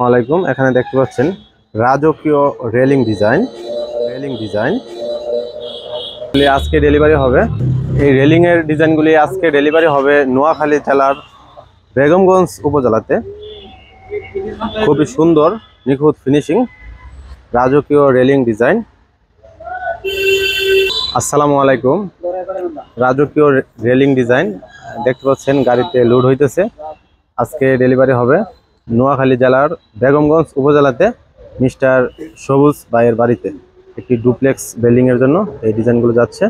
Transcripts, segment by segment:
আসসালামাইকুম। এখানে দেখতে পাচ্ছেন রাজকীয় রেলিং ডিজাইন আজকে ডেলিভারি হবে। এই রেলিং এর ডিজাইনগুলি আজকে ডেলিভারি হবে নোয়াখালী জেলার বেগমগঞ্জ উপজেলাতে। খুবই সুন্দর নিখুঁত ফিনিশিং রাজকীয় রেলিং ডিজাইন। আসসালামু আলাইকুম। রাজকীয় রেলিং ডিজাইন দেখতে পাচ্ছেন গাড়িতে লোড হইতেছে। আজকে ডেলিভারি হবে নোয়াখালী জেলার বেগমগঞ্জ উপজেলাতে মিস্টার সবুজ ভাইয়ের বাড়িতে। একটি ডুপ্লেক্স বিল্ডিং এর জন্য এই ডিজাইনগুলো যাচ্ছে।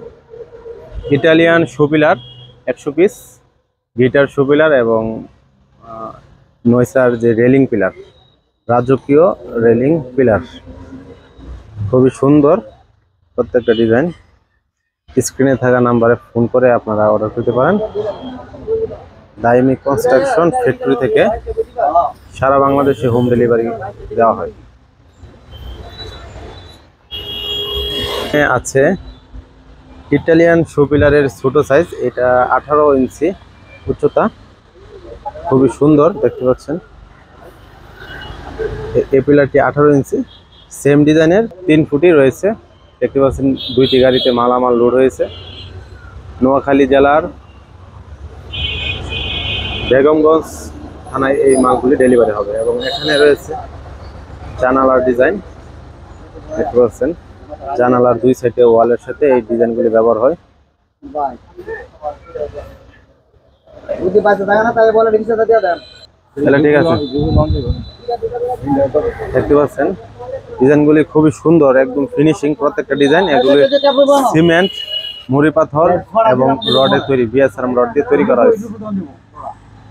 Italian show pillar 100 piece, guitar show pillar এবং নয়সার যে রেলিং পিলার, রাজকীয় রেলিং পিলার খুবই সুন্দর প্রত্যেকটা ডিজাইন। স্ক্রিনে থাকা নাম্বারে ফোন করে আপনারা অর্ডার করতে পারেন। দাইমি কনস্ট্রাকশন ফ্যাক্টরি থেকে সারা বাংলাদেশে হোম ডেলিভারি দেওয়া হয়। আছে ইটালিয়ান শো পিলারের ছোট সাইজ, এটা 18 ইঞ্চি উচ্চতা, খুবই সুন্দর দেখতে পাচ্ছেন। এই পিলারটি 18 ইঞ্চি, সেম ডিজাইনের 3 ফুটই রয়েছে। দেখতে পাচ্ছেন দুইটি গাড়িতে মালামাল লোড হয়েছে। নোয়াখালী জেলার বেগমগঞ্জ থানায় এই মালগুলি ডেলিভারি হবে। এবং এখানে রয়েছে জানালার ডিজাইন, দেখতে পাচ্ছেন জানালার দুই সাইডে ওয়ালের সাথে এই ডিজাইনগুলি ব্যবহার হয়। ঠিক আছে, দেখতে পাচ্ছেন ডিজাইনগুলি খুবই সুন্দর, একদম ফিনিশিং প্রত্যেকটা ডিজাইন। এগুলি সিমেন্ট, মুড়ি পাথর এবং রডের তৈরি, বিএসআরএম রড দিয়ে তৈরি করা হয়েছে।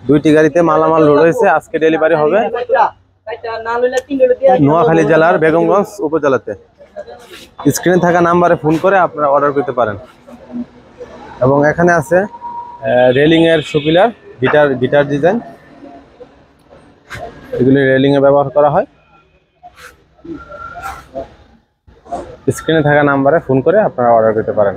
দুইটি গাড়িতে মালামাল লোড হয়েছে। আজকে ডেলিভারি হবে নোয়াখালী জেলার বেগমগঞ্জ উপজেলাতে। স্ক্রিনে থাকা নাম্বারে ফোন করে আপনারা অর্ডার করতে পারেন। এবং এখানে আছে রেলিং এর শো পিলার, গিটার ডিজাইন, এগুলি রেলিং এ ব্যবহার করা হয়। স্ক্রিনে থাকা নাম্বারে ফোন করে আপনারা অর্ডার করতে পারেন।